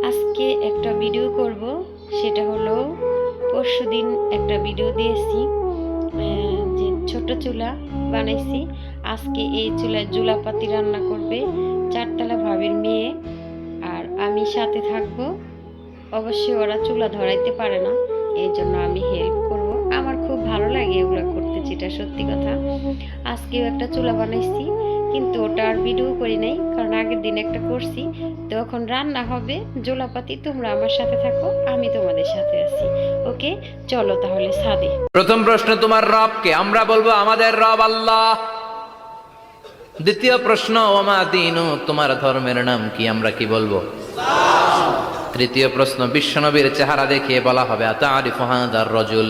আজকে একটা ভিডিও করব, সেটা হলো পরশুদিন একটা ভিডিও দিয়েছি যে ছোট চুলা বানাইছি। আজকে এই চুলায় জুলাপাতি রান্না করবে চারতলা ভাবির মেয়ে, আর আমি সাথে থাকবো। অবশ্যই ওরা চুলা ধরাইতে পারে না, এই জন্য আমি হেল্প করব। আমার খুব ভালো লাগে এগুলো করতে, যেটা সত্যি কথা। আজকেও একটা চুলা বানাইছি, কিন্তু ওটা আর ভিডিও করি নাই, কারণ আগের দিন একটা করছি। তো এখন রান্না হবে জোলাপাতি। তোমরা আমার সাথে থাকো, আমি তোমাদের সাথে আছি। ওকে, চলো তাহলে ছাদে। প্রথম প্রশ্ন, তোমার রবকে? আমরা বলবো আমাদের রব আল্লাহ। দ্বিতীয় প্রশ্ন, ওমা দীনু, তোমার ধর্মের নাম কি? আমরা কি বলবো? তৃতীয় প্রশ্ন, বিশ্বনবীর চেহারা দেখিয়ে বলা হবে আতারিফু হাদার রাজুল,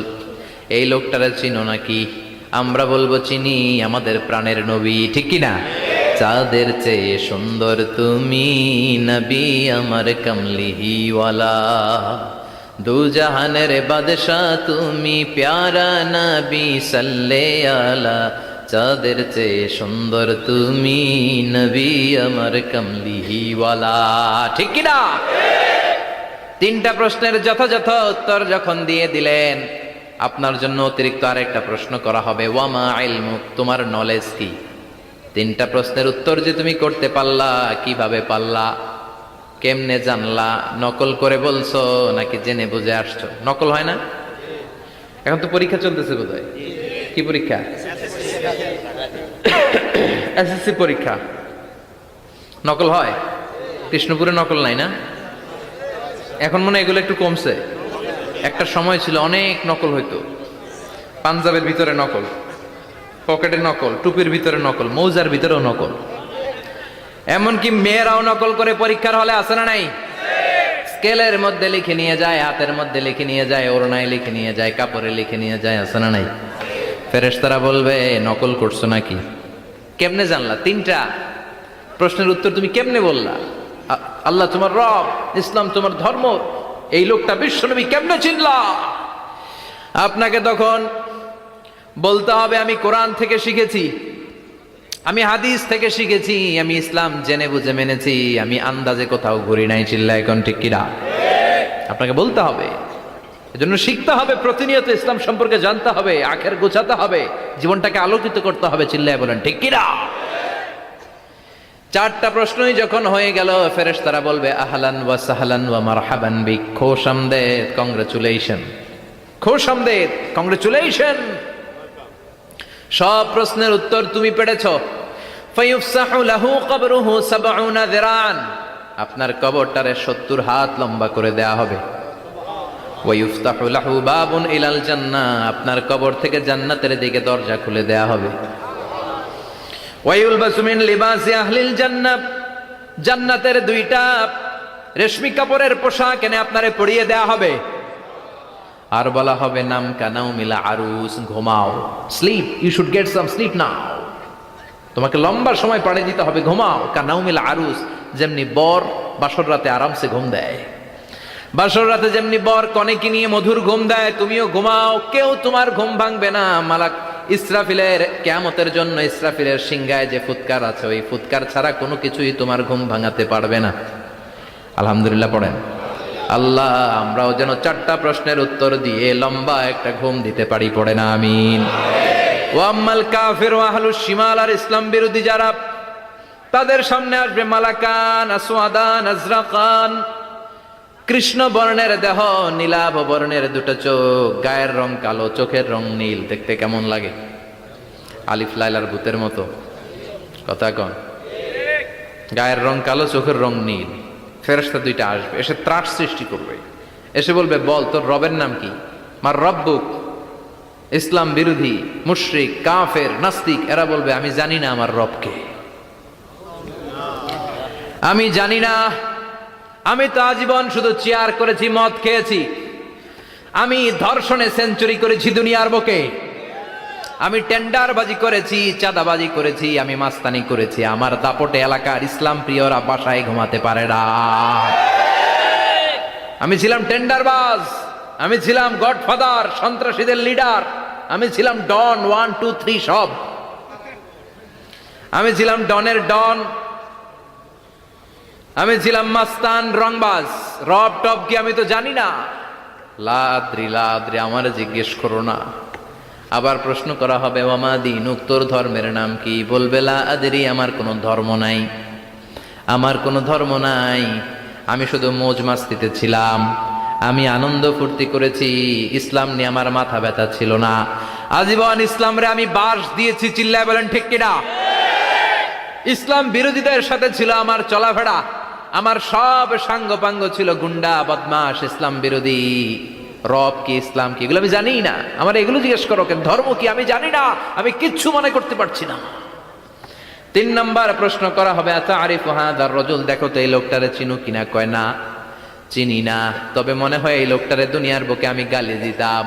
এই লোকটারে চিনো নাকি? আমরা বলবো চিনি, আমাদের প্রাণের নবী। ঠিক কি না? চাঁদের চেয়ে সুন্দর তুমি, নবী আমার কমলিওয়ালা, দু জাহানের বাদশা তুমি, প্যারা নবী সাল্লে আলা, চাঁদের চেয়ে সুন্দর তুমি, নবী আমার কমলিওয়ালা। ঠিক কি না? তিনটা প্রশ্নের যথাযথ উত্তর যখন দিয়ে দিলেন, আপনার জন্য অতিরিক্ত আরেকটা প্রশ্ন করা হবে, ওয়ামা ইলমুক, তোমার নলেজ কি? তিনটা প্রশ্নের উত্তর যে তুমি করতে পারলা, কিভাবে পারলা, কেমনে জানলা? নকল করে বলছো নাকি জেনে বুঝে আসছো? নকল হয় না? এখন তো পরীক্ষা চলতেছে বোধহয়। কি পরীক্ষা? এসএসসি পরীক্ষা। নকল হয়? কৃষ্ণপুরে নকল নাই না? এখন মনে হয় এগুলো একটু কমছে। একটা সময় ছিল অনেক নকল হইতো। পাঞ্জাবের ভিতরে নকল, পকেটে নকল, টুপির ভিতরে নকল, মৌজার ভিতরেও নকল। এমনকি মেয়েরাও নকল করে পরীক্ষার হলে আসে না নাই? স্কেলের মধ্যে লিখে নিয়ে যায়, হাতের মধ্যে লিখে নিয়ে যায়, ওড়নায় লিখে নিয়ে যায়, কাপড়ে লিখে নিয়ে যায়, আসে না নাই? ফেরেশতারা বলবে নকল করছো নাকি? কেমনে জানলা? তিনটা প্রশ্নের উত্তর তুমি কেমনে বললা? আল্লাহ তোমার রব, ইসলাম তোমার ধর্ম, এই লোকটা বিশ্বনবী, কেমনে চিনলা? আপনাকে তখন বলতে হবে আমি কোরআন থেকে শিখেছি, আমি হাদিস থেকে শিখেছি, আমি ইসলাম জেনে বুঝে মেনেছি, আমি আন্দাজে কোথাও ঘুরি নাই। চিল্লা এখন ঠিক কিনা? আপনাকে বলতে হবে। এজন্য শিখতে হবে, প্রতিনিয়ত ইসলাম সম্পর্কে জানতে হবে, আখের গোছাতে হবে, জীবনটাকে আলোকিত করতে হবে। চিল্লায় বলেন ঠিক কিনা? চারটা প্রশ্নই যখন হয়ে গেল, ফেরেশতারা বলবে আহলান ওয়া সাহলান ওয়া মারহাবান বিক, খোশামদেদ, কংগ্রেচুলেশন, খোশামদেদ, কংগ্রেচুলেশন। সব প্রশ্নের উত্তর তুমি পেরেছো। ফায়ুফসাহু লাহু কবরুহু ৭০ যিরান, আপনার কবরটারে ৭০ হাত লম্বা করে দেয়া হবে। ওয়া ইফতাহু লাহু বাবুন ইলাল জান্নাহ, আপনার কবর থেকে জান্নাতের দিকে দরজা খুলে দেয়া হবে। ওয়া ইউলবাসু মিন লিবাসি আহলিল জান্নাহ, জান্নাতের দুইটা রেশমি কাপড়ের পোশাক এনে আপনারে পরিয়ে দেয়া হবে। আর বলা হবে নাম কানাও মিলা আরুস, ঘুমাও, sleep, you should get some sleep now, তোমাকে লম্বা সময় পাড়ে দিতে হবে, ঘুমাও। কানাও মিলা আরুস, যেমনি বর বাসর রাতে আরামসে ঘুম দেয়, বাসর রাতে যেমনি বর কনেকে নিয়ে মধুর ঘুম দেয়, তুমিও ঘুমাও, কেউ তোমার ঘুম ভাঙবে না। মালাক ইসরাফিলের, কিয়ামতের জন্য ইসরাফিলের সিংহায় যে ফুৎকার আছে, ওই ফুৎকার ছাড়া কোনো কিছুই তোমার ঘুম ভাঙাতে পারবে না। আলহামদুলিল্লাহ পড়েন। আল্লাহ আমরাও যেন চারটা প্রশ্নের উত্তর দিয়ে লম্বা একটা ঘুম দিতে পারি, পড়ে না আমিন। ওয়াম্মাল কাফির ওয়া আহলুশ শিমাল, আর ইসলাম বিরোধী যারা, তাদের সামনে আসবে মালাকান আসওয়াদান আজরাকান, কৃষ্ণ বর্ণের দেহ, নীলাভ বর্ণের দুটো চোখ, গায়ের রং কালো, চোখের রং নীল। দেখতে কেমন লাগে? আলিফ লাইলার ভূতের মতো। কথা কন। গায়ের রং কালো, চোখের রং নীল। ফেরেশতা দুইটা আসবে, এসে ত্রাস সৃষ্টি করবে, এসে বলবে বল তোর রবের নাম কি? মার রব্বুক। ইসলাম বিরোধী মুশরিক, কাফের, নাস্তিক এরা বলবে আমি জানি না আমার রবকে, আমি জানি না, আমি তো আজীবন শুধু চেয়ার করেছি, মদ খেয়েছি, আমি ধর্ষণে সেঞ্চুরি করেছি দুনিয়ার বুকে, আমি টেন্ডারবাজি করেছি, চাঁদাবাজি করেছি, আমি মাস্তানি করেছি, আমার দাপটে এলাকার ইসলাম প্রিয়রা বাসায় ঘুমাতে পারে না। আমি ছিলাম টেন্ডারবাজ, আমি ছিলাম গডফাদার, সন্ত্রাসীদের লিডার, আমি ছিলাম ডন 1 2 3 সব, আমি ছিলাম ডনের ডন, আমি ছিলাম মাস্তান, রংবাজ। রব টব কি আমি তো জানি না। লা আদ্রি লা আদ্রি, আমার জিজ্ঞেস করো না। আবার প্রশ্ন করা হবে ওয়ামা দীনুক, তোর ধর্মের নাম কি? বলবে লা আদরি, আমার কোনো ধর্ম নাই, আমার কোনো ধর্ম নাই, আমি শুধু মৌজ মাস্তিতে ছিলাম, আমি আনন্দ ফুর্তি করেছি, ইসলাম নিয়ে আমার মাথা ব্যথা ছিল না, আজীবন ইসলামরে আমি বাস দিয়েছি। চিল্লায় বলেন ঠিক কিনা? ইসলাম বিরোধীদের সাথে ছিল আমার চলাফেরা, আমার সব সাঙ্গপাঙ্গ ছিল গুন্ডা বদমাশ ইসলাম বিরোধী। রব কি, ইসলাম কি, এগুলো আমি জানি না। আমার এগুলো জিজ্ঞেস করো কেন? ধর্ম কি আমি জানি না, আমি কিচ্ছু মনে করতে পারছি না। 3 নম্বর প্রশ্ন করা হবে আতারিফু হাদার রাজুল, দেখো তো এই লোকটারে চিনো কিনা? কয় না চিনি না, তবে মনে হয় এই লোকটারে দুনিয়ার বুকে আমি গালি দিতাম।